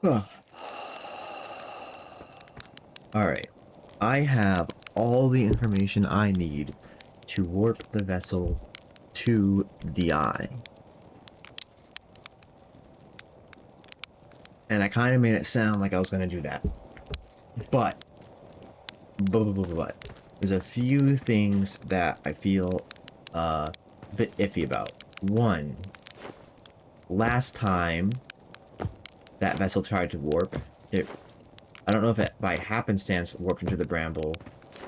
Huh. Alright. I have all the information I need to warp the vessel to the eye. And I kind of made it sound like I was going to do that. But, there's a few things that I feel a bit iffy about. One, last time that vessel tried to warp, I don't know if it by happenstance warped into the Bramble,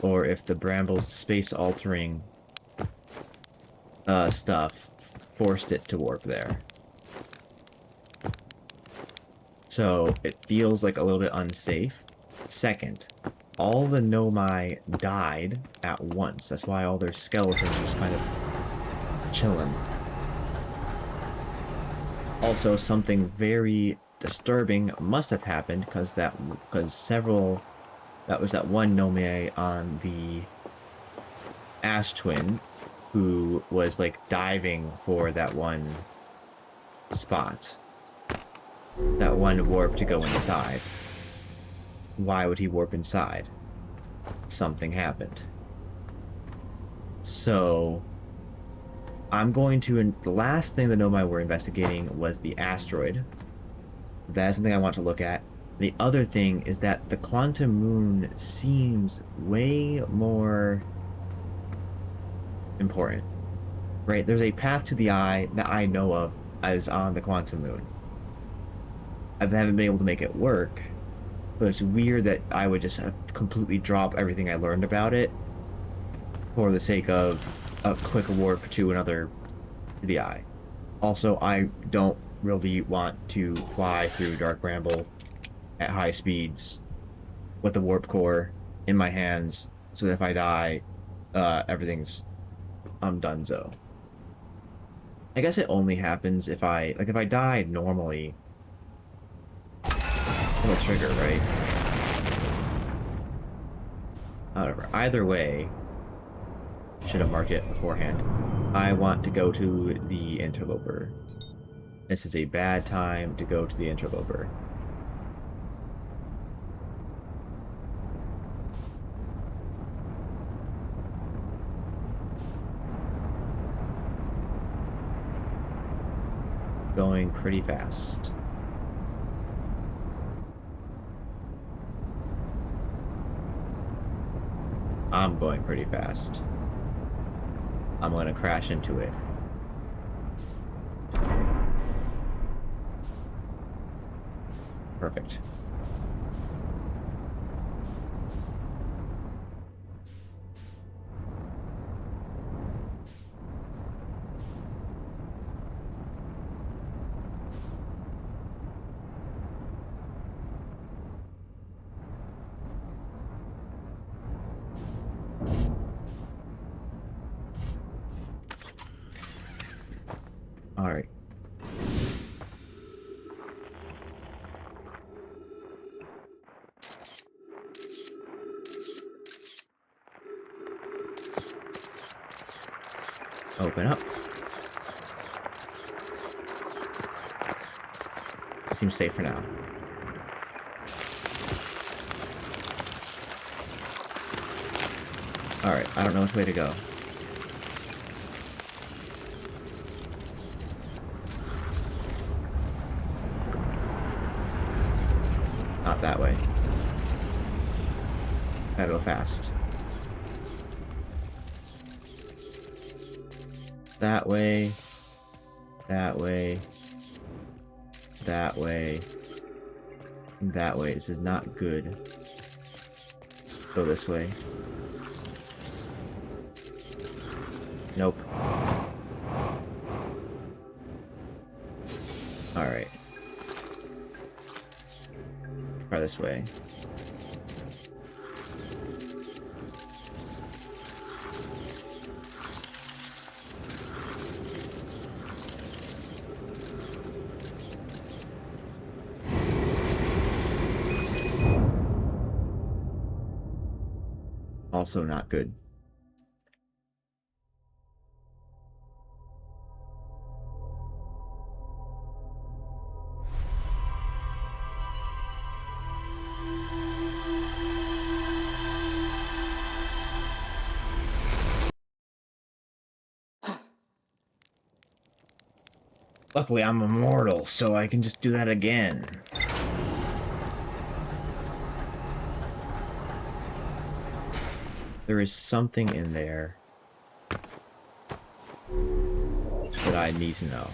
or if the Bramble's space-altering stuff forced it to warp there. So it feels like a little bit unsafe. Second, all the Nomai died at once. That's why all their skeletons are just kind of chilling. Also, something very disturbing must have happened because that was that one Nomai on the Ash Twin who was like diving for that one spot. That one warp to go inside. Why would he warp inside? Something happened. So, I'm going to... The last thing the Nomai were investigating was the asteroid. That is something I want to look at. The other thing is that the Quantum Moon seems way more important. Right? There's a path to the eye that I know of as on the Quantum Moon. I haven't been able to make it work, but it's weird that I would just completely drop everything I learned about it for the sake of a quick warp to another to the eye. Also, I don't really want to fly through Dark Bramble at high speeds with the warp core in my hands, so that if I die, I'm donezo. I guess it only happens if if I died normally, it'll trigger, right? However, either way, should have marked it beforehand. I want to go to the Interloper. This is a bad time to go to the Interloper. Going pretty fast. I'm going pretty fast. I'm going to crash into it. Perfect. All right. Open up. Seems safe for now. Alright, I don't know which way to go. Not that way. Gotta go fast. That way. That way. That way. That way. This is not good. Go this way. Nope. Alright. Try this way. Also not good. Luckily, I'm immortal, so I can just do that again. There is something in there that I need to know.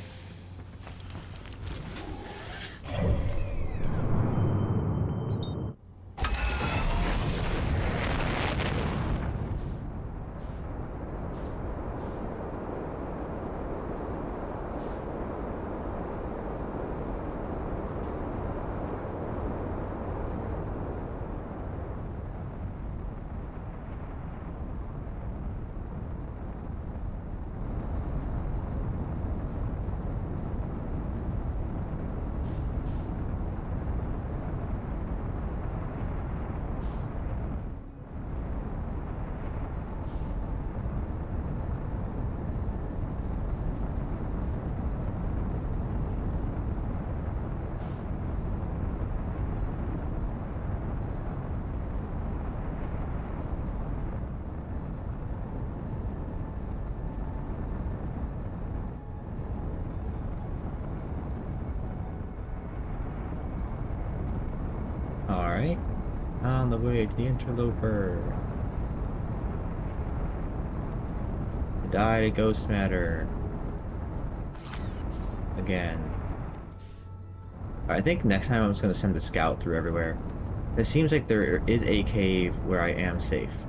Alright. On the way to the interloper. Die to ghost matter. Again. I think next time I'm just going to send the scout through everywhere. It seems like there is a cave where I am safe.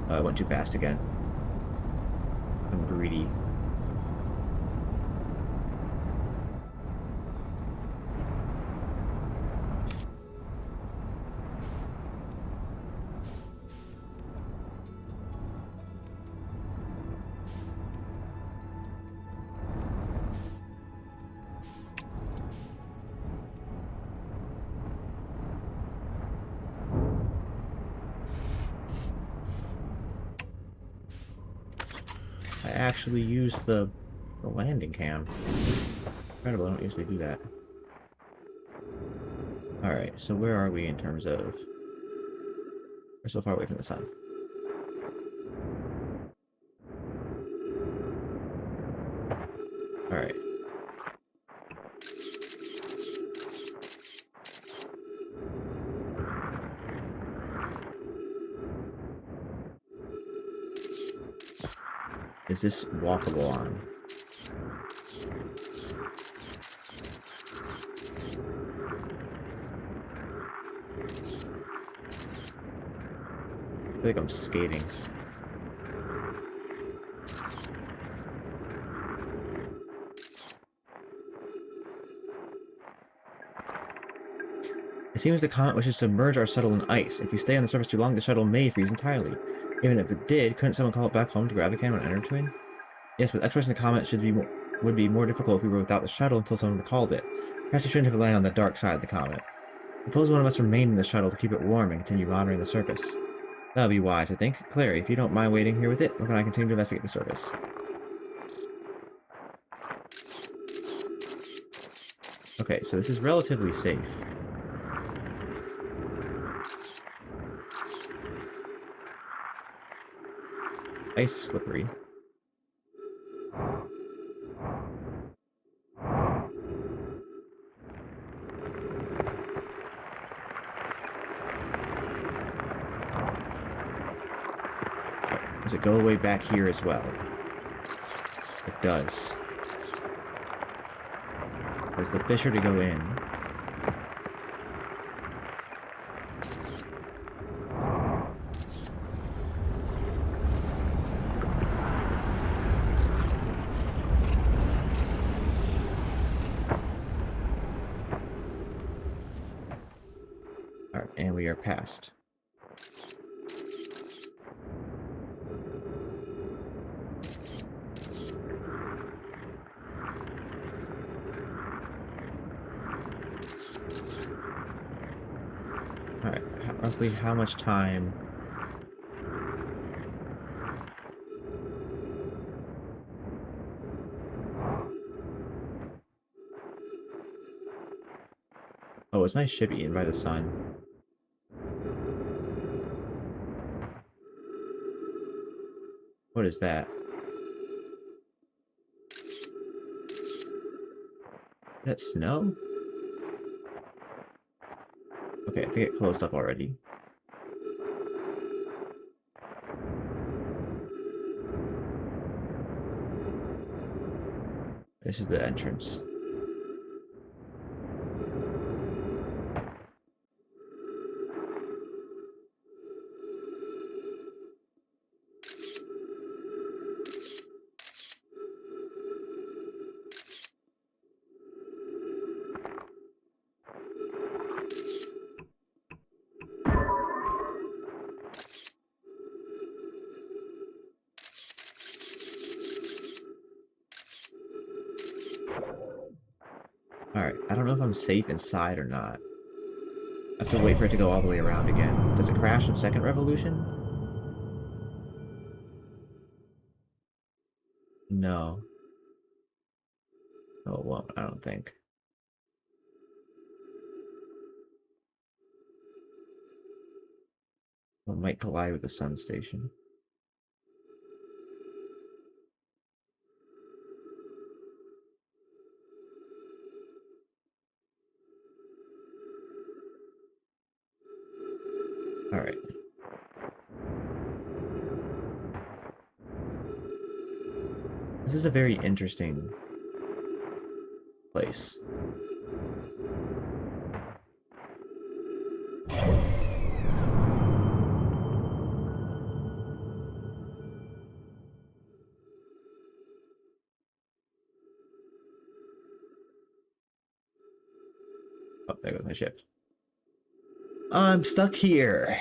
I went too fast again. I'm greedy. I actually used the landing cam. Incredible, I don't usually do that. Alright, so where are we in terms of... We're so far away from the sun. Alright. Is this walkable on? I feel like I'm skating. It seems the comet wishes to submerge our shuttle in ice. If we stay on the surface too long, the shuttle may freeze entirely. Even if it did, couldn't someone call it back home to grab the camera and enter between? Yes, but exploration of the comet would be more difficult if we were without the shuttle until someone recalled it. Perhaps we shouldn't have landed on the dark side of the comet. Suppose one of us remained in the shuttle to keep it warm and continue monitoring the surface. That would be wise, I think. Clary, if you don't mind waiting here with it, or can I continue to investigate the surface? Okay, so this is relatively safe. Ice is slippery. Does it go away back here as well? It does. There's the fissure to go in. Alright, and we are past. Alright, roughly how much time... Oh, is my ship eaten by the sun? What is that? Is that snow? Okay, I think it closed up already. This is the entrance. Alright, I don't know if I'm safe inside or not. I have to wait for it to go all the way around again. Does it crash in second revolution? No. No, it won't, I don't think. It might collide with the sun station. Alright. This is a very interesting place. Oh, there goes my ship. I'm stuck here.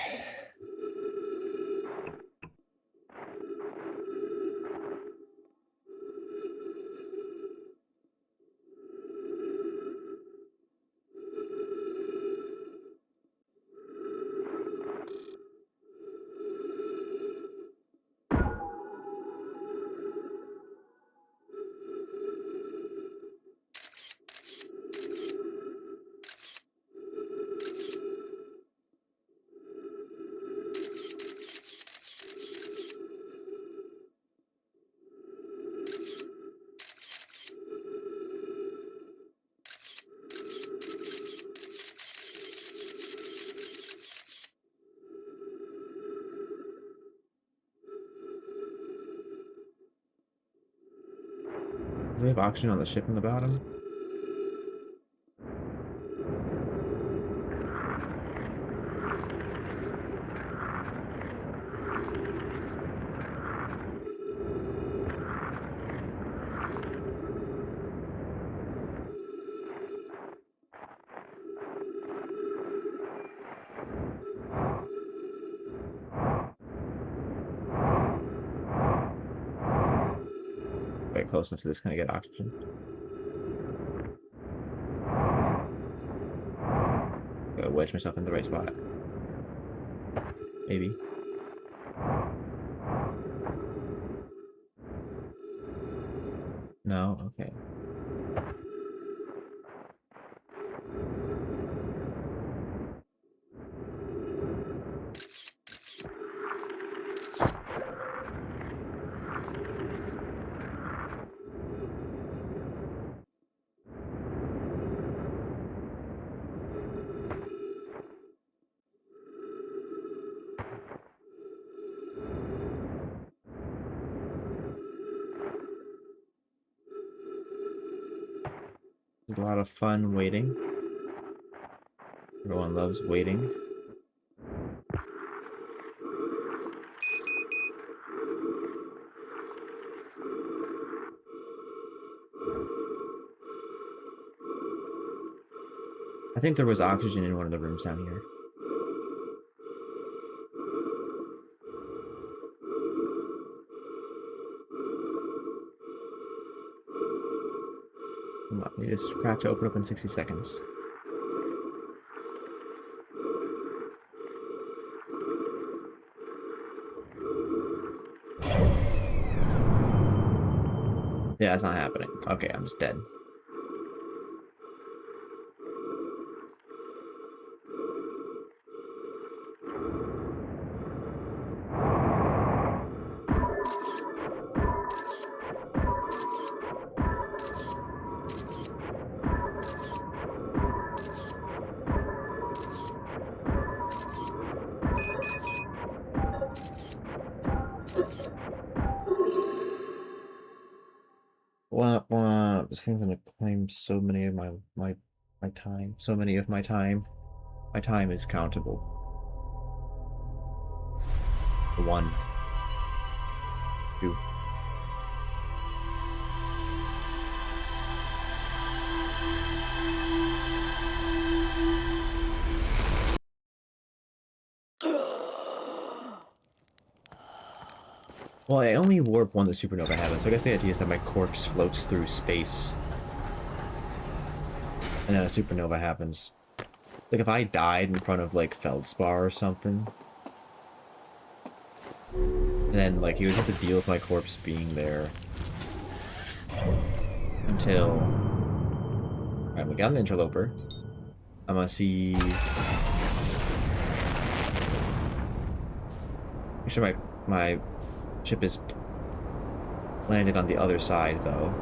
Do we have oxygen on the ship in the bottom? Wait, close enough to this, can I get oxygen? Gotta wedge myself in the right spot. Maybe. No? Okay. There's a lot of fun waiting. Everyone loves waiting. I think there was oxygen in one of the rooms down here. Come on, we need this crap to open up in 60 seconds. Yeah, it's not happening. Okay, I'm just dead. Blah, blah. This thing's gonna claim so many of my time. So many of my time. My time is countable. 1, 2. Well, I only warp when the supernova happens, so I guess the idea is that my corpse floats through space. And then a supernova happens. Like, if I died in front of, like, Feldspar or something, and then, like, he would have to deal with my corpse being there until... Alright, we got an interloper. I'm gonna see... Make sure my ship is landed on the other side, though.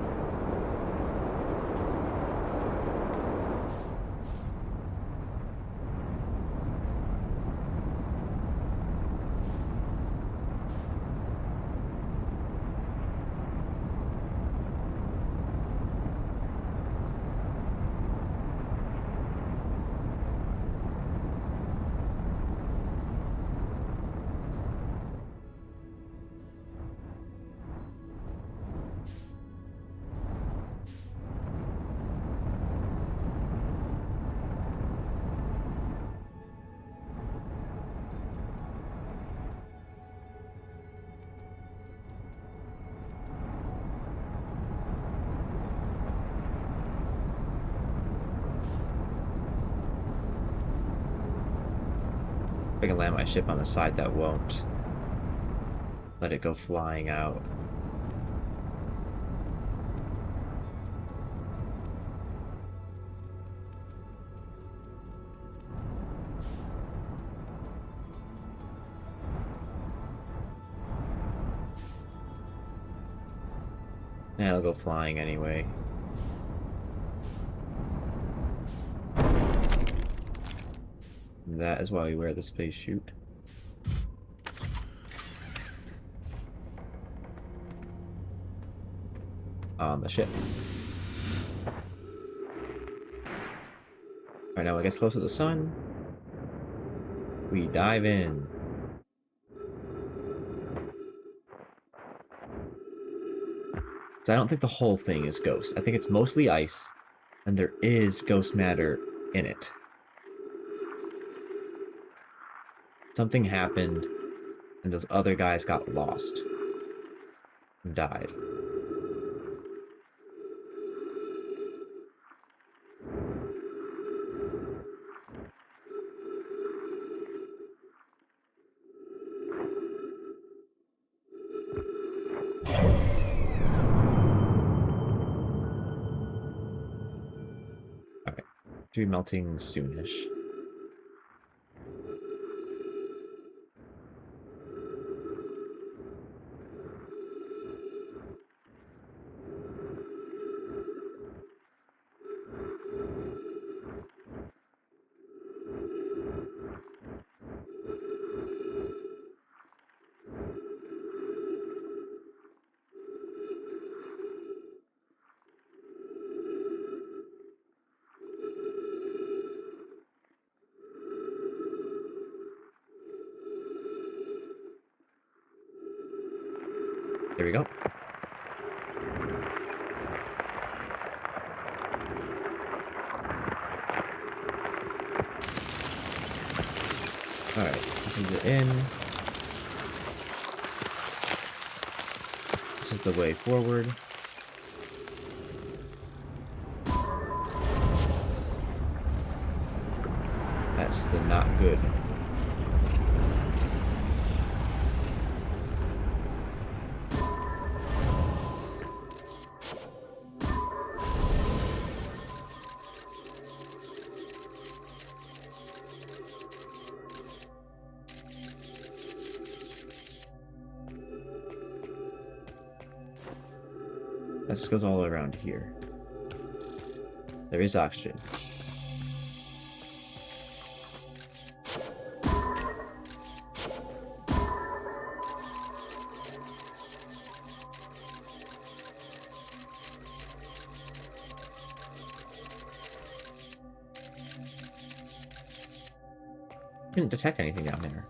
I can land my ship on the side that won't let it go flying out. And it'll go flying anyway. And that is why we wear the space chute. On the ship. Alright, now it gets close to the sun. We dive in. So I don't think the whole thing is ghost. I think it's mostly ice, and there is ghost matter in it. Something happened, and those other guys got lost. And died. Alright. Should be melting soonish. There we go. Alright, this is the inn. This is the way forward. That's the not good. That just goes all around here. There is oxygen. Didn't detect anything down there.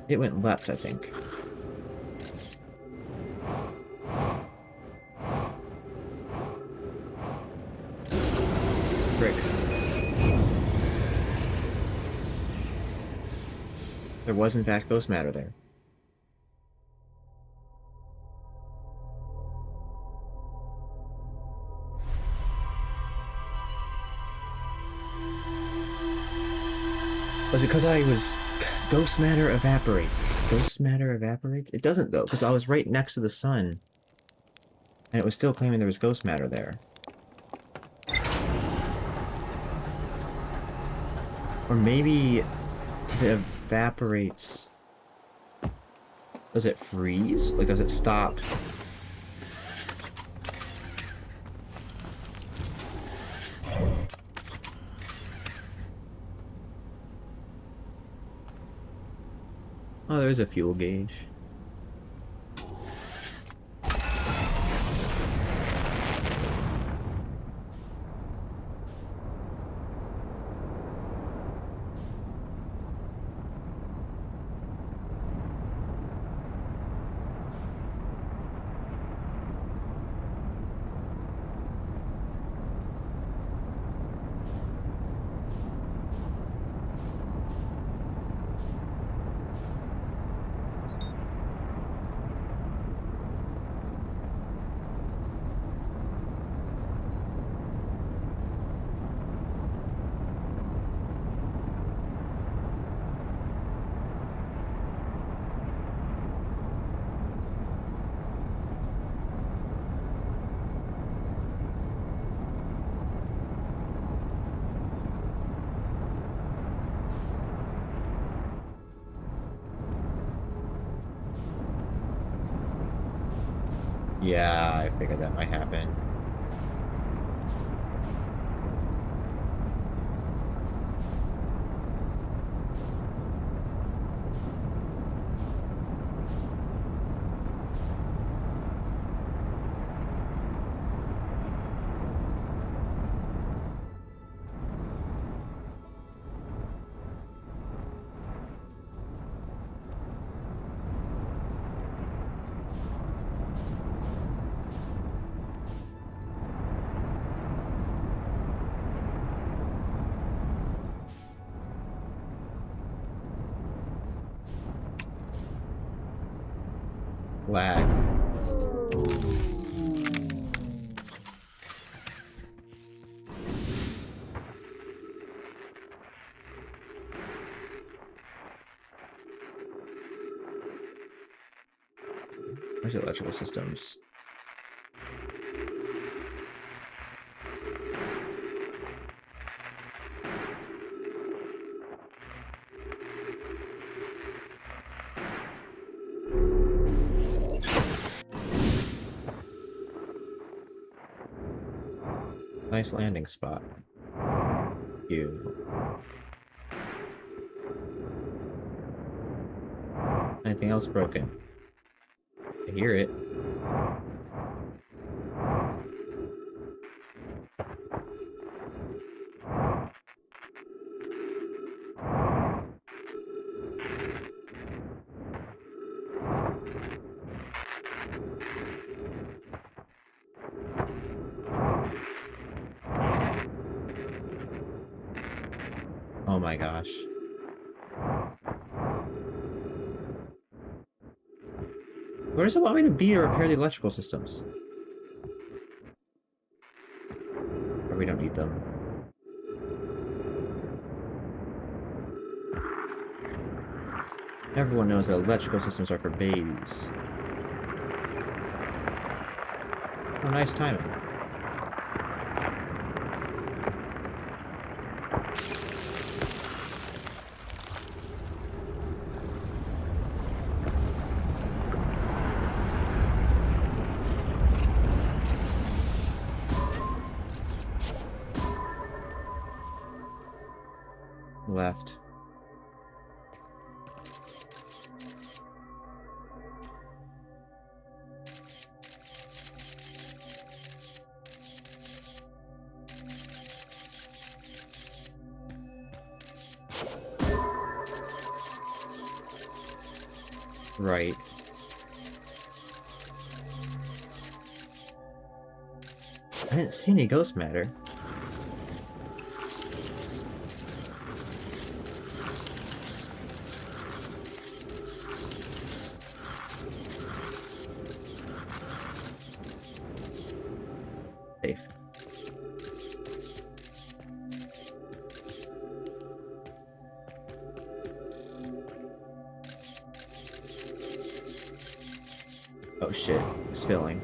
It went left, I think. Frick. There was, in fact, ghost matter there. Was it because I was... Ghost matter evaporates. Ghost matter evaporates? It doesn't, though, because I was right next to the sun. And it was still claiming there was ghost matter there. Or maybe it evaporates... Does it freeze? Like, does it stop? Oh, there is a fuel gauge. Yeah, I figured that might happen. Lag. Where's the electrical systems? Nice landing spot. You. Anything else broken? I hear it. Oh my gosh. Where does it want me to be to repair the electrical systems? Or we don't need them. Everyone knows that electrical systems are for babies. Oh, nice timing. Left. Right. I didn't see any ghost matter. Safe. Oh shit, it's filling.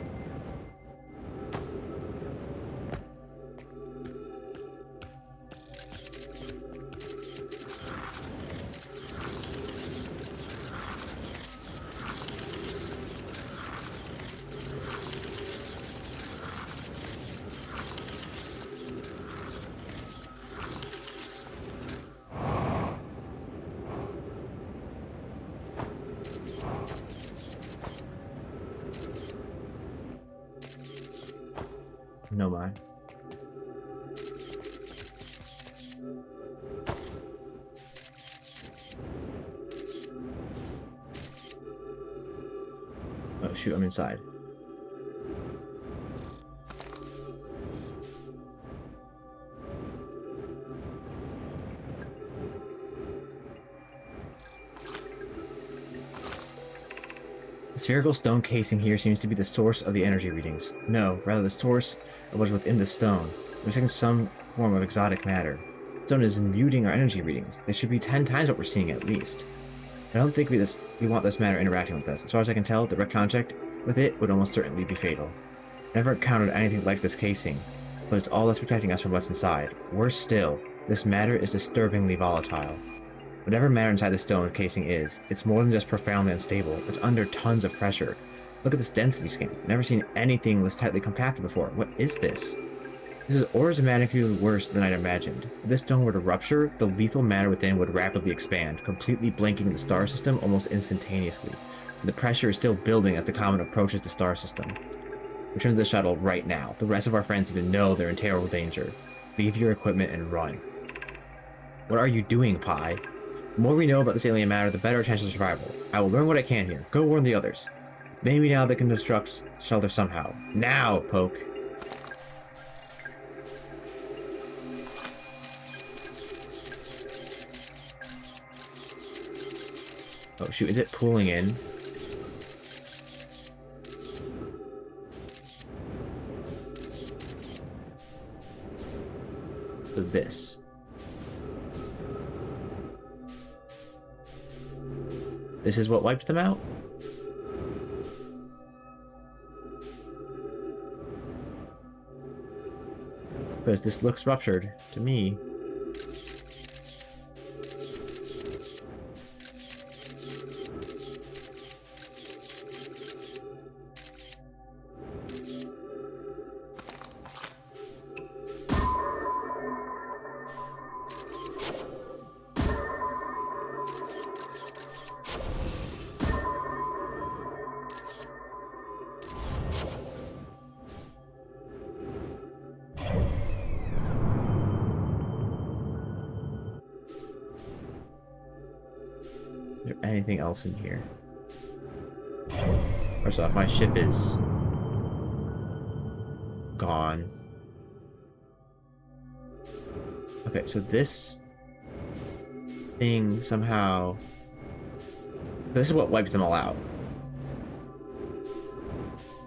No mind. Oh shoot, I'm inside. The spherical stone casing here seems to be the source of the energy readings. No, rather the source of what is within the stone. We're expecting some form of exotic matter. The stone is imbuing our energy readings. They should be 10 times what we're seeing at least. I don't think we want this matter interacting with us. As far as I can tell, direct contact with it would almost certainly be fatal. Never encountered anything like this casing, but it's all that's protecting us from what's inside. Worse still, this matter is disturbingly volatile. Whatever matter inside the stone casing is, it's more than just profoundly unstable. It's under tons of pressure. Look at this density scan. Never seen anything this tightly compacted before. What is this? This is orders of magnitude worse than I'd imagined. If this stone were to rupture, the lethal matter within would rapidly expand, completely blanking the star system almost instantaneously. And the pressure is still building as the comet approaches the star system. Return to the shuttle right now. The rest of our friends need to know they're in terrible danger. Leave your equipment and run. What are you doing, Pi? The more we know about this alien matter, the better our chances of survival. I will learn what I can here. Go warn the others. Maybe now they can destruct shelter somehow. Now, Poke! Oh shoot, is it pulling in? So this. This is what wiped them out? Because this looks ruptured to me. Is there anything else in here? First off, my ship is gone. Okay, so this thing somehow... This is what wiped them all out.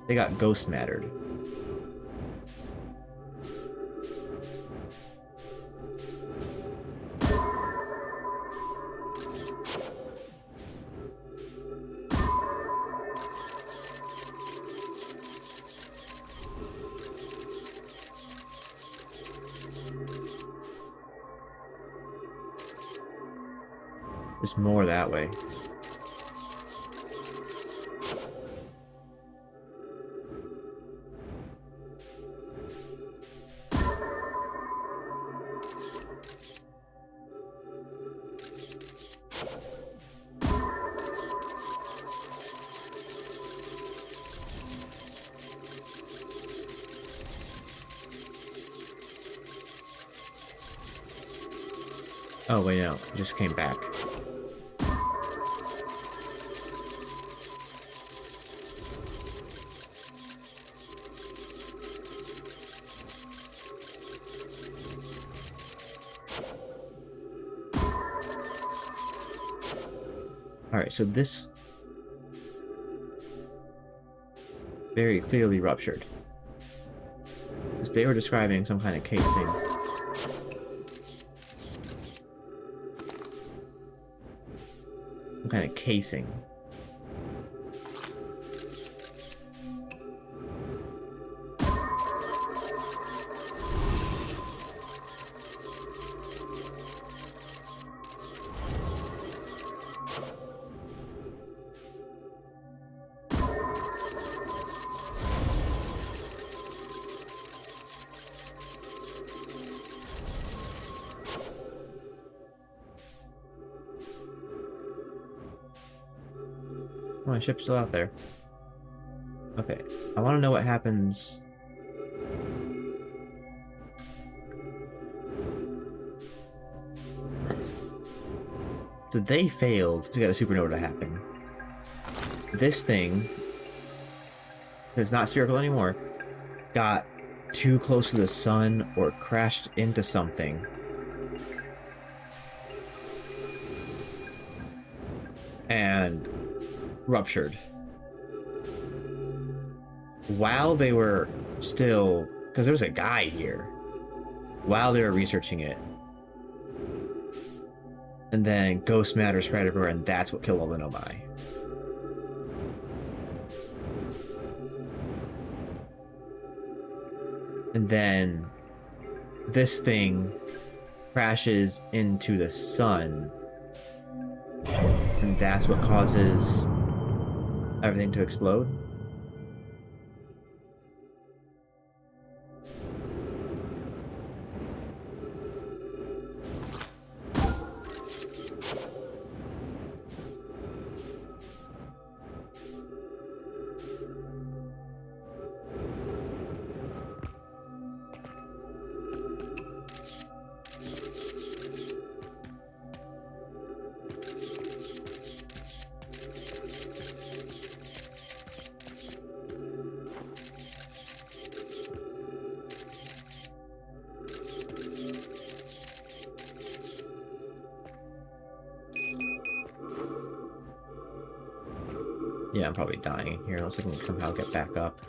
They got ghost mattered. There's more that way. Oh wait, no, it just came back. Alright, so this very clearly ruptured. Because they were describing some kind of casing. Some kind of casing. Oh, my ship's still out there. Okay, I want to know what happens. So they failed to get a supernova to happen. This thing, that's not spherical anymore, got too close to the sun or crashed into something. And ruptured. While they were still... Because there was a guy here. While they were researching it. And then ghost matter spread everywhere, and that's what killed all the Nomai. And then this thing crashes into the sun. And that's what causes everything to explode. Yeah, I'm probably dying in here unless I can somehow get back up.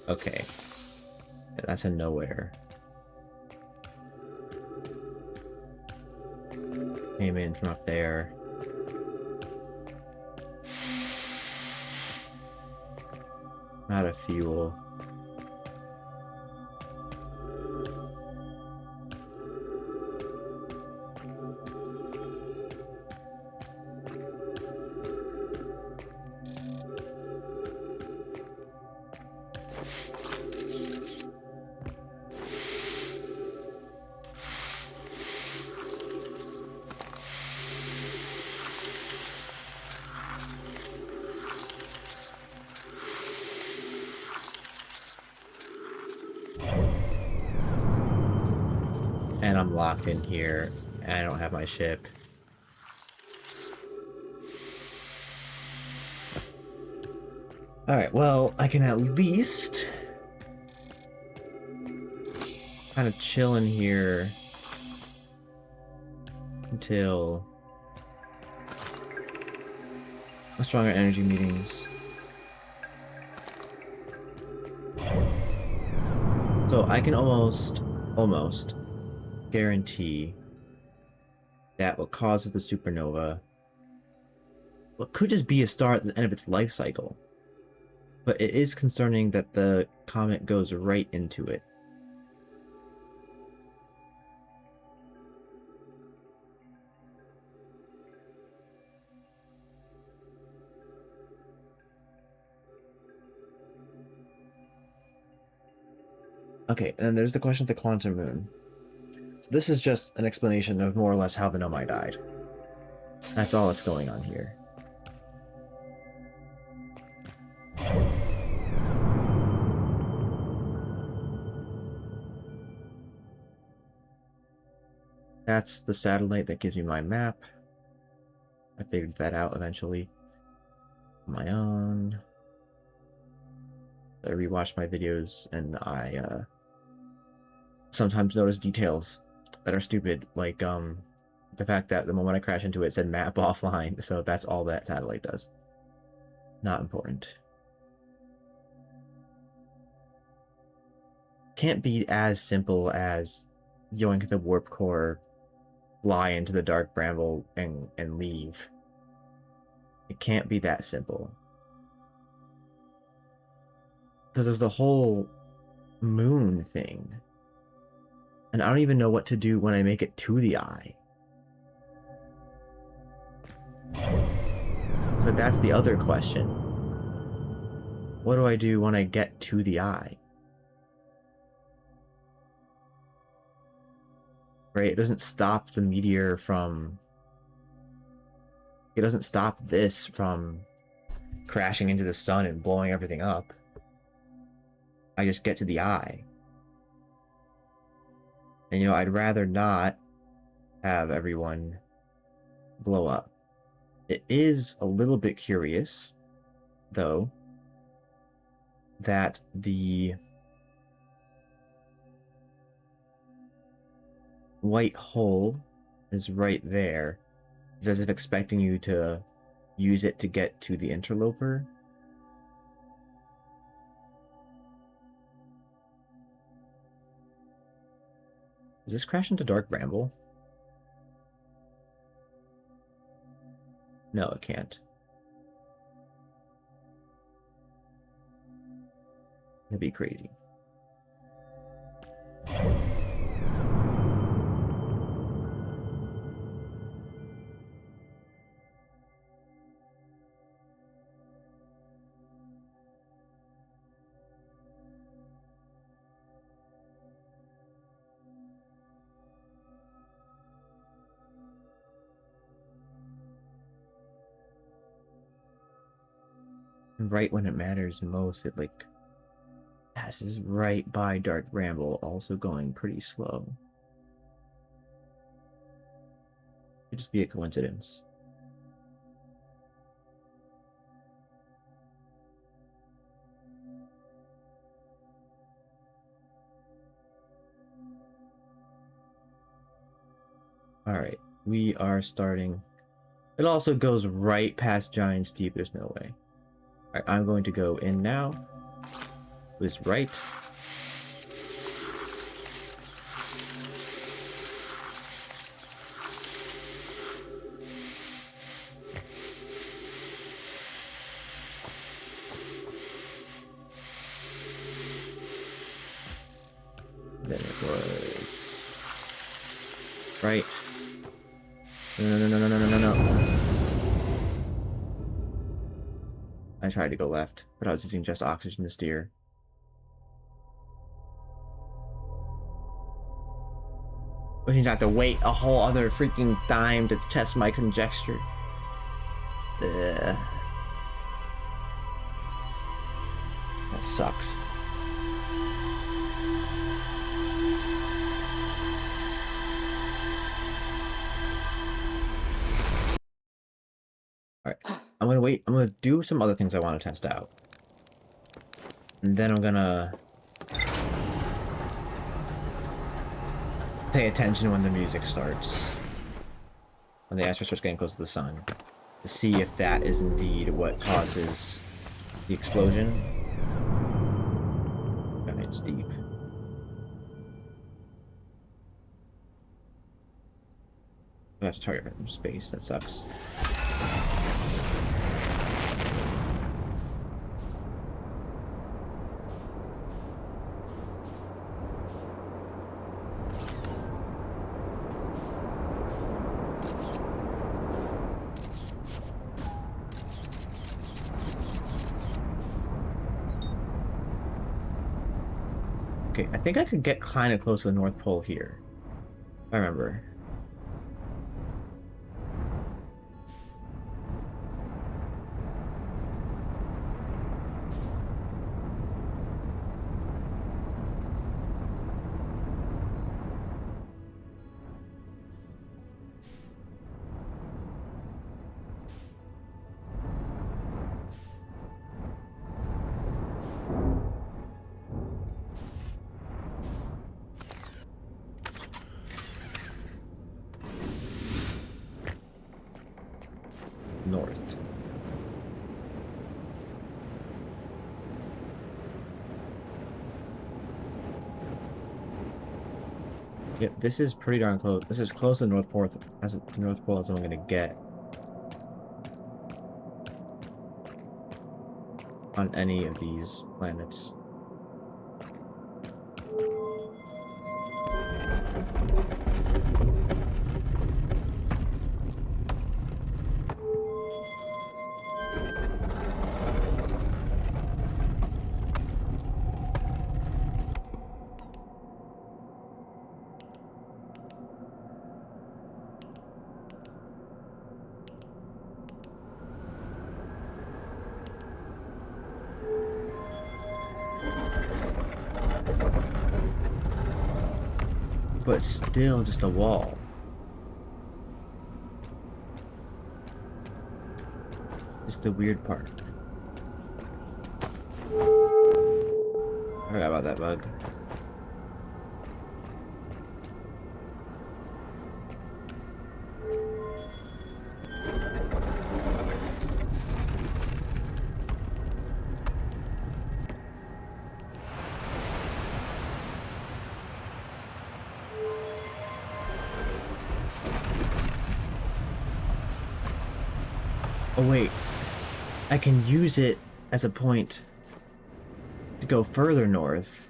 Okay. That's a nowhere. Came in from up there. Out of fuel. And I'm locked in here, and I don't have my ship. Alright, well, I can at least kind of chill in here until stronger energy meetings. So I can almost guarantee that what causes the supernova, what could just be a star at the end of its life cycle. But it is concerning that the comet goes right into it. Okay, and there's the question of the quantum moon. So this is just an explanation of more or less how the Nomai died. That's all that's going on here. That's the satellite that gives me my map. I figured that out eventually on my own. I rewatched my videos and I sometimes notice details that are stupid, like the fact that the moment I crash into it, it said map offline, so that's all that satellite does. Not important. Can't be as simple as yoink the warp core, fly into the dark bramble, and leave. It can't be that simple. Because there's the whole moon thing. And I don't even know what to do when I make it to the eye. So that's the other question. What do I do when I get to the eye? Right? It doesn't stop the meteor from... It doesn't stop this from crashing into the sun and blowing everything up. I just get to the eye. And, you know, I'd rather not have everyone blow up. It is a little bit curious, though, that the white hole is right there. It's as if expecting you to use it to get to the interloper. Does this crash into Dark Bramble? No, it can't. That'd be crazy. Right when it matters most, it like passes right by Dark Bramble, also going pretty slow. Could just be a coincidence. Alright, we are starting. It also goes right past Giant's Deep, there's no way. Alright, I'm going to go in now. This right. Then it was right. No. I tried to go left, but I was using just oxygen to steer. Which means I have to wait a whole other freaking time to test my conjecture. Ugh. That sucks. I'm gonna wait. I'm gonna do some other things I want to test out. And then I'm gonna pay attention when the music starts. When the asteroid starts getting close to the sun. To see if that is indeed what causes the explosion. I mean, it's deep. I have to target from space. That sucks. Okay, I think I could get kind of close to the North Pole here. I remember. North. Yep, this is pretty darn close. This is close to North Pole as the North Pole as I'm gonna get on any of these planets. But still just a wall. It's the weird part. I forgot about that bug. Oh wait, I can use it as a point to go further north.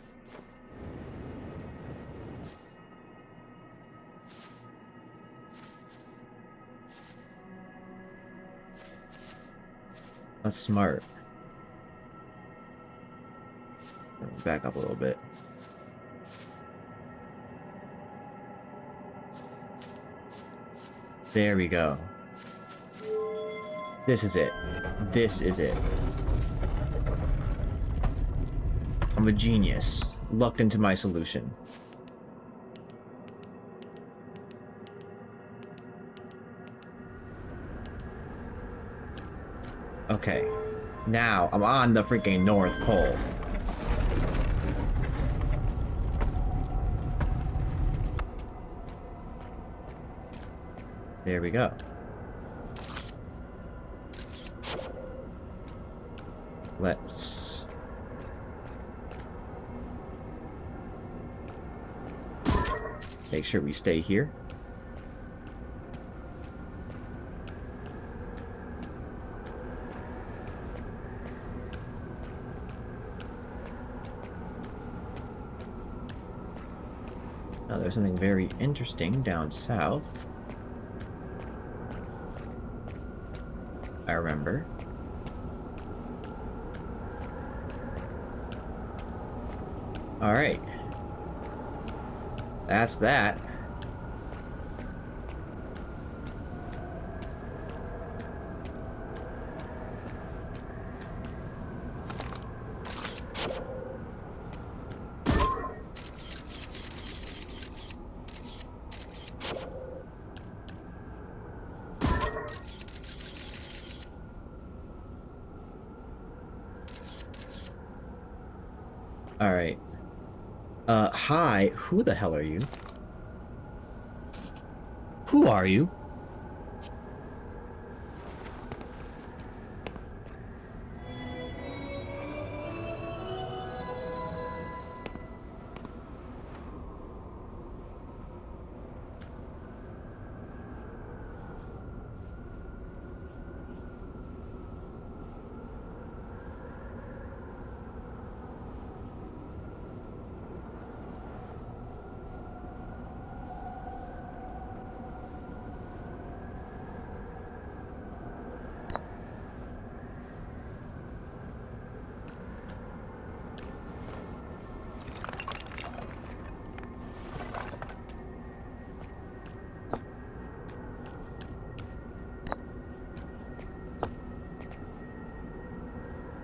That's smart. Back up a little bit. There we go. This is it. This is it. I'm a genius. Lucked into my solution. Okay. Now, I'm on the freaking North Pole. There we go. Let's make sure we stay here. Now there's something very interesting down south. I remember. Alright. That's that. Alright. Hi, who the hell are you? Who are you?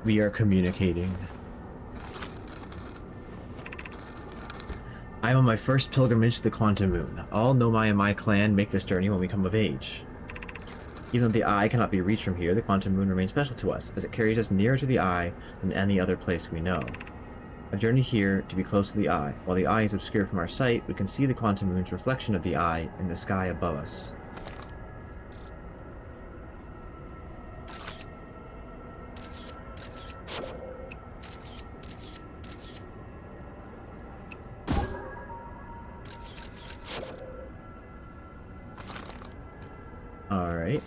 We are communicating. I am on my first pilgrimage to the Quantum Moon. All Nomai and my clan make this journey when we come of age. Even though the Eye cannot be reached from here, the Quantum Moon remains special to us, as it carries us nearer to the Eye than any other place we know. A journey here to be close to the Eye. While the Eye is obscured from our sight, we can see the Quantum Moon's reflection of the Eye in the sky above us. Alright.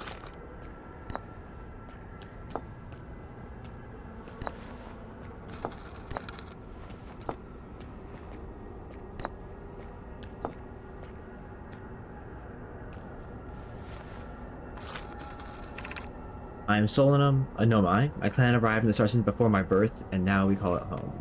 I am Solanum, a Nomai. My clan arrived in the Star System before my birth, and now we call it home.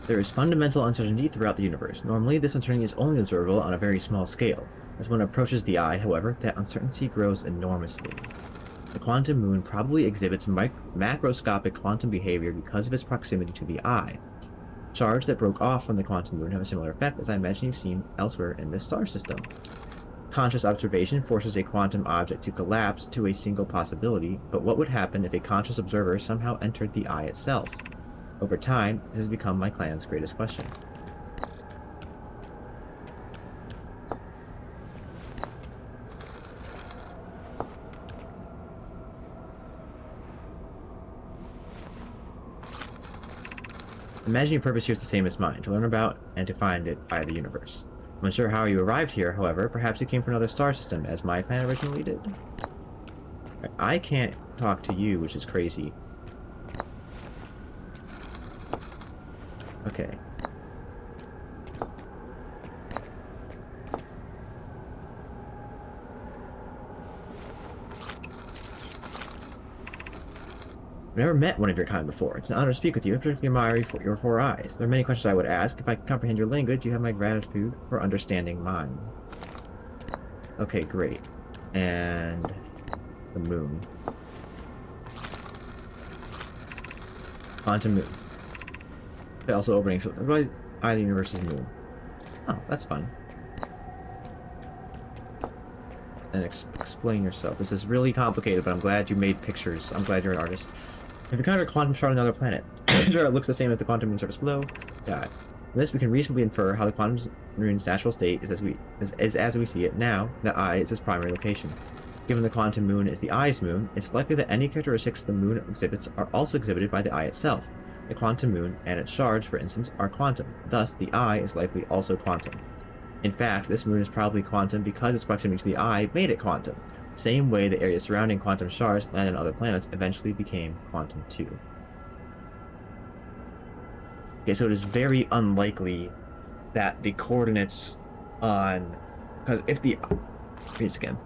There is fundamental uncertainty throughout the universe. Normally, this uncertainty is only observable on a very small scale. As one approaches the Eye, however, that uncertainty grows enormously. The Quantum Moon probably exhibits macroscopic quantum behavior because of its proximity to the Eye. Shards that broke off from the Quantum Moon have a similar effect, as I imagine you've seen elsewhere in this star system. Conscious observation forces a quantum object to collapse to a single possibility, but what would happen if a conscious observer somehow entered the Eye itself? Over time, this has become my clan's greatest question. Imagine your purpose here is the same as mine, to learn about and to find the Eye of the universe. I'm unsure how you arrived here, however. Perhaps you came from another star system, as my clan originally did. I can't talk to you, which is crazy. Okay. I've never met one of your kind before. It's an honor to speak with you, particularly admire your four eyes. There are many questions I would ask. If I can comprehend your language, you have my gratitude for understanding mine. Okay, great. And the moon. Quantum Moon. But also opening, so that's why Eye of the Universe is moon. Oh, that's fun. And explain yourself. This is really complicated, but I'm glad you made pictures. I'm glad you're an artist. If you encounter a quantum shard on another planet, sure it looks the same as the quantum moon surface below. Yeah. From this, we can reasonably infer how the quantum moon's natural state is as we see it now. The Eye is its primary location. Given the quantum moon is the Eye's moon, it's likely that any characteristics the moon exhibits are also exhibited by the Eye itself. The quantum moon and its shards, for instance, are quantum. Thus, the Eye is likely also quantum. In fact, this moon is probably quantum because its proximity to the Eye made it quantum. Same way the area surrounding quantum shards landed on other planets eventually became quantum too. Okay, so it is very unlikely that the coordinates on... Because if the... Read this again.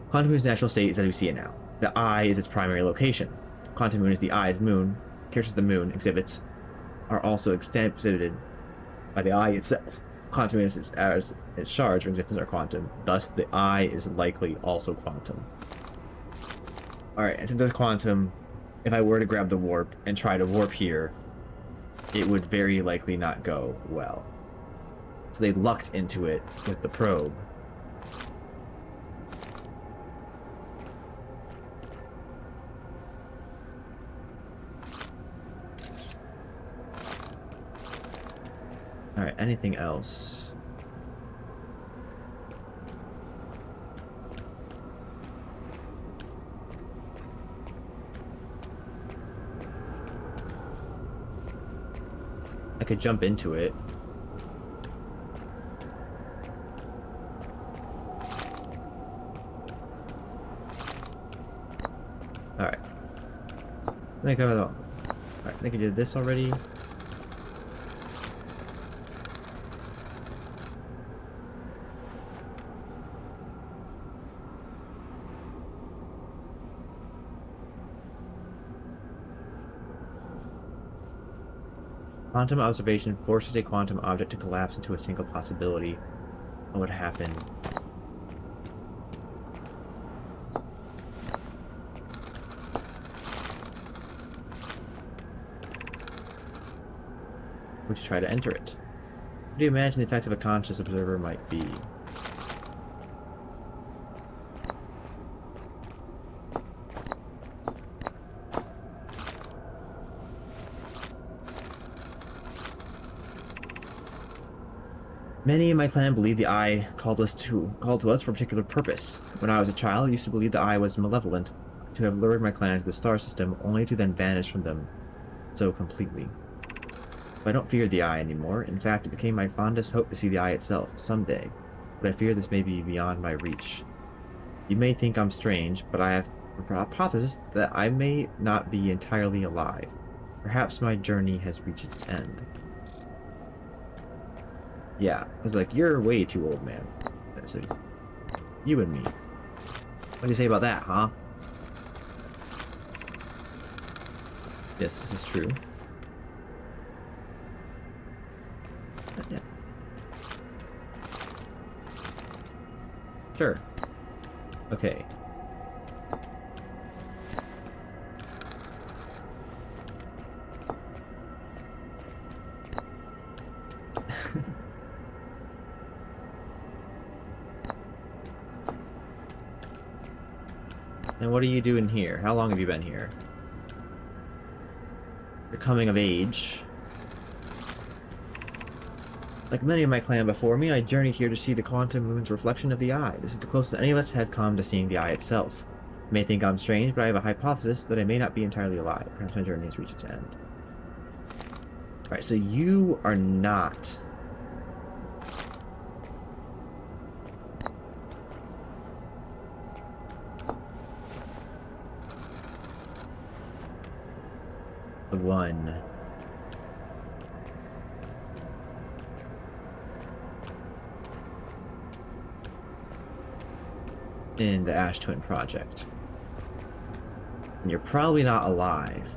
Quantum moon's natural state is as we see it now. The eye is its primary location. Quantum moon is the eye's moon. Characters the moon exhibits are also exhibited by the eye itself. Quantum is as its charge or existence are quantum. Thus, the eye is likely also quantum. Alright, and since it's quantum, if I were to grab the warp and try to warp here, it would very likely not go well. So they lucked into it with the probe. Alright, anything else? I could jump into it. Alright. I think I did this already. Quantum observation forces a quantum object to collapse into a single possibility. What would happen? Would you try to enter it? What do you imagine the effect of a conscious observer might be? Many in my clan believe the Eye called to us for a particular purpose. When I was a child, I used to believe the Eye was malevolent, to have lured my clan to the star system, only to then vanish from them so completely. But I don't fear the Eye anymore. In fact, it became my fondest hope to see the Eye itself, someday. But I fear this may be beyond my reach. You may think I'm strange, but I have a hypothesis that I may not be entirely alive. Perhaps my journey has reached its end. Yeah, because, like, you're way too old, man. So, you and me. What do you say about that, huh? Yes, this is true. Yeah. Sure. Okay. And what are you doing here? How long have you been here? You're coming of age. Like many of my clan before me, I journeyed here to see the quantum moon's reflection of the Eye. This is the closest any of us have come to seeing the Eye itself. You may think I'm strange, but I have a hypothesis that I may not be entirely alive. Perhaps my journey has reached its end. Alright, so you are not... the one. In the Ash Twin Project. And you're probably not alive.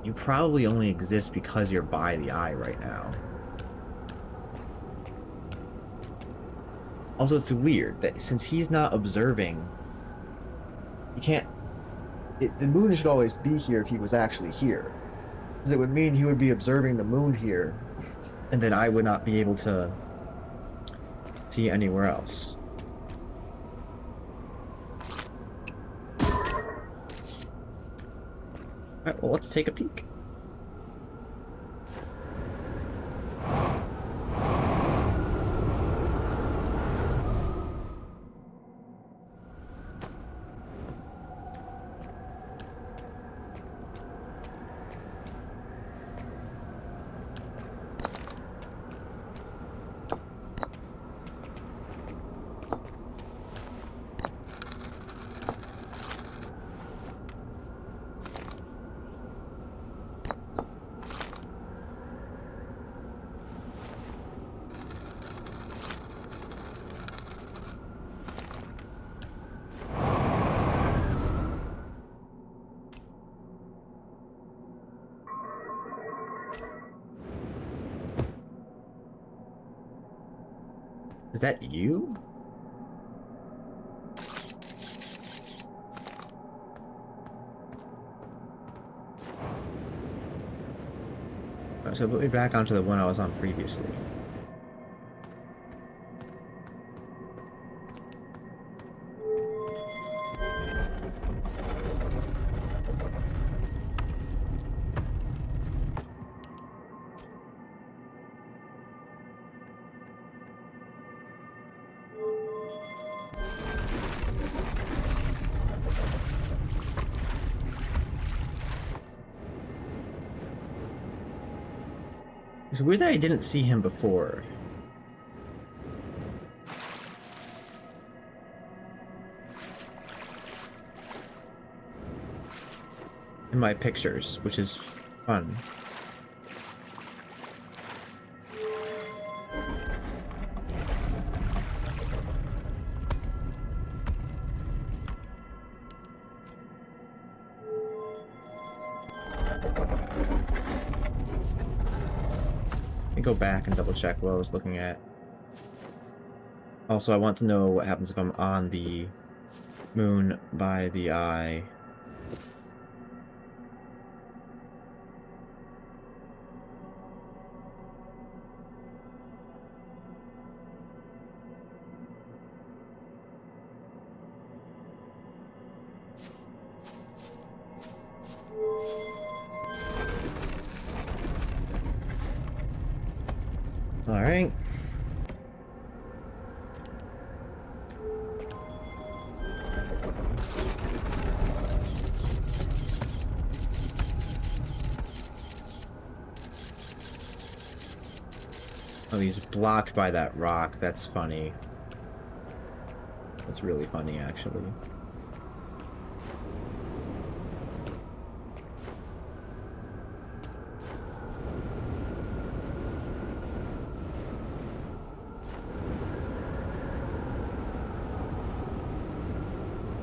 You probably only exist because you're by the Eye right now. Also, it's weird that since he's not observing, he can't... the moon should always be here if he was actually here. Because it would mean he would be observing the moon here, and then I would not be able to see anywhere else. Alright, well, let's take a peek. Is that you? So put me back onto the one I was on previously. It's weird that I didn't see him before. In my pictures, which is fun. Let me go back and double check what I was looking at. Also, I want to know what happens if I'm on the moon by the eye. All right. Oh, he's blocked by that rock. That's funny. That's really funny, actually.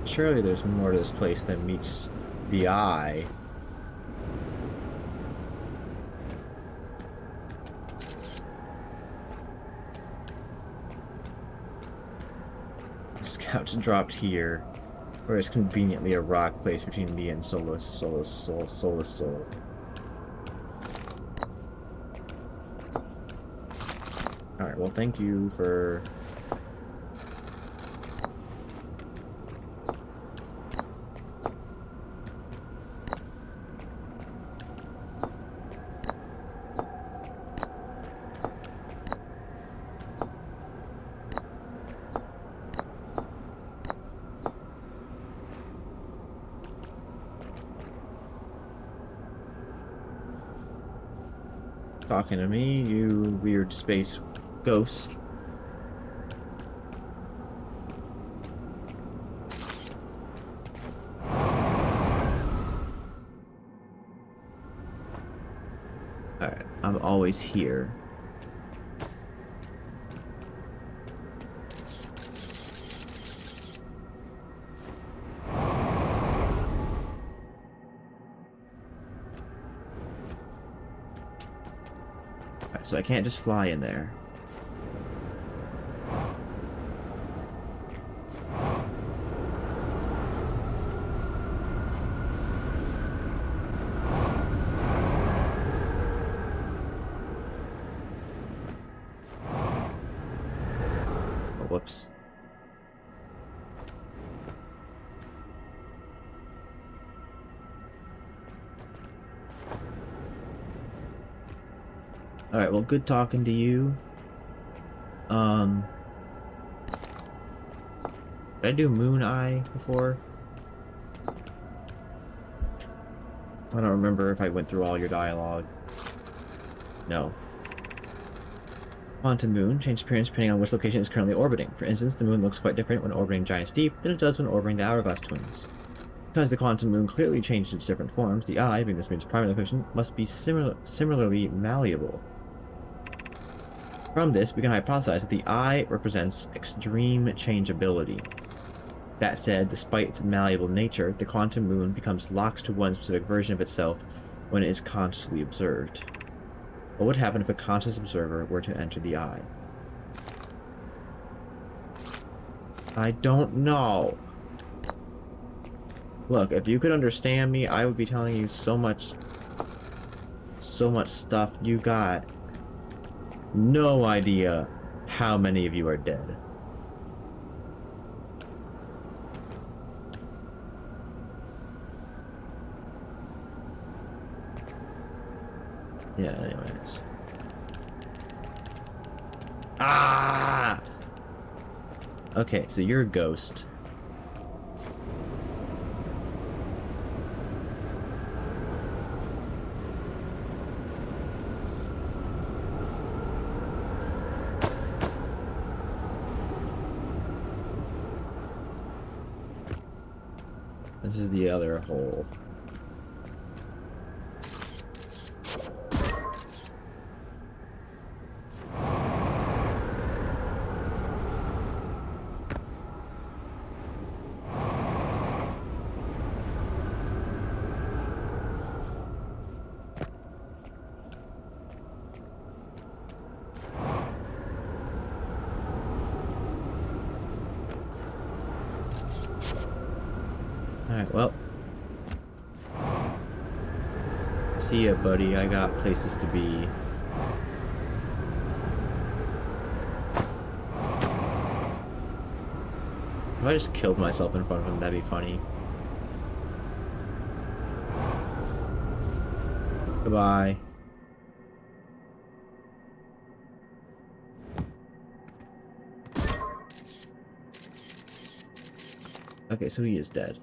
Surely there's more to this place than meets the eye. Scouts dropped here, where it's conveniently a rock placed between me and Solus Soul. Alright, well, thank you for... talking to me, you weird space ghost. Alright, I'm always here. So I can't just fly in there. Oh, whoops. Alright, well, good talking to you. Did I do Moon Eye before? I don't remember if I went through all your dialogue. No. Quantum Moon. Change appearance depending on which location it's currently orbiting. For instance, the moon looks quite different when orbiting Giant's Deep than it does when orbiting the Hourglass Twins. Because the Quantum Moon clearly changed its different forms, the eye, being this moon's primary location, must be similarly malleable. From this, we can hypothesize that the eye represents extreme changeability. That said, despite its malleable nature, the Quantum Moon becomes locked to one specific version of itself when it is consciously observed. What would happen if a conscious observer were to enter the eye? I don't know. Look, if you could understand me, I would be telling you so much stuff. You got no idea how many of you are dead. Yeah, anyways. Ah! Okay, so you're a ghost. This is the other hole. Alright, well. See ya, buddy. I got places to be. If I just killed myself in front of him, that'd be funny. Goodbye. Okay, so he is dead.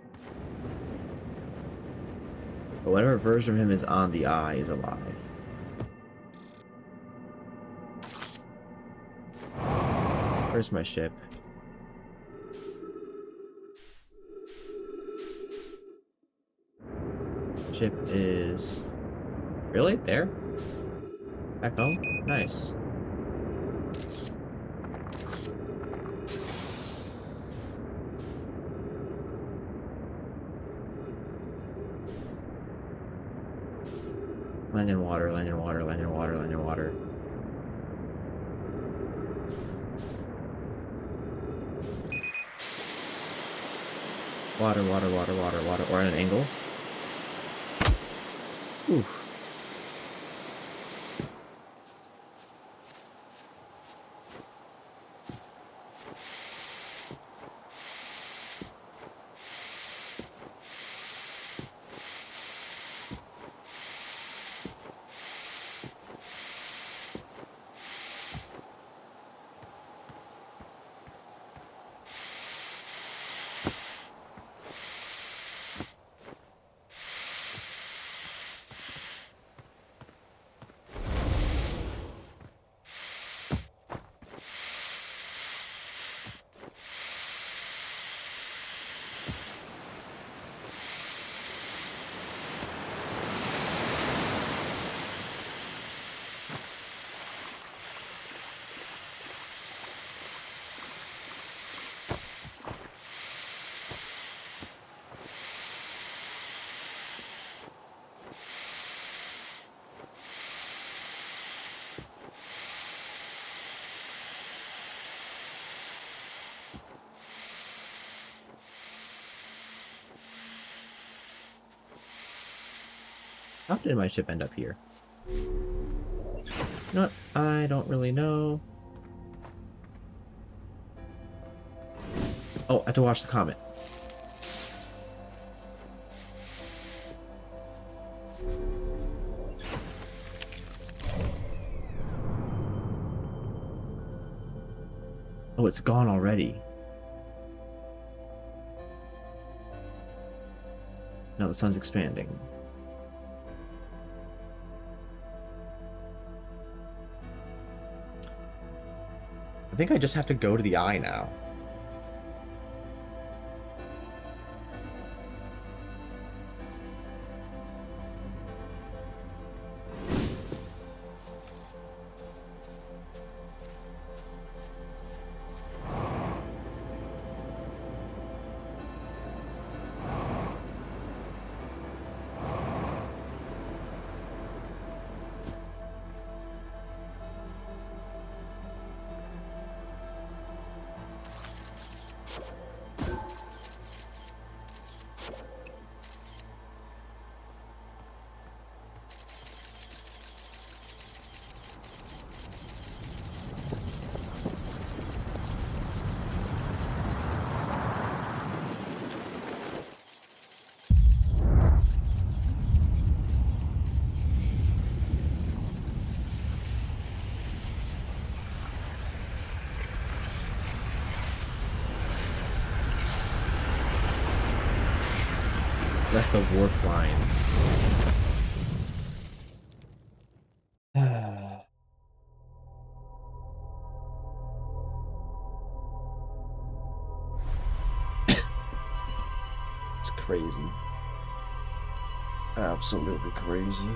But whatever version of him is on the eye is alive. Where's my ship? Ship is... Really? There? Back home? Nice. Land in water, land in water, land in water, land in water. Water, water, water, water, water. Or at an angle. Oof. How did my ship end up here? No, I don't really know. Oh, I have to watch the comet. Oh, it's gone already. Now the sun's expanding. I think I just have to go to the eye now. That's the warp lines. It's crazy. Absolutely crazy.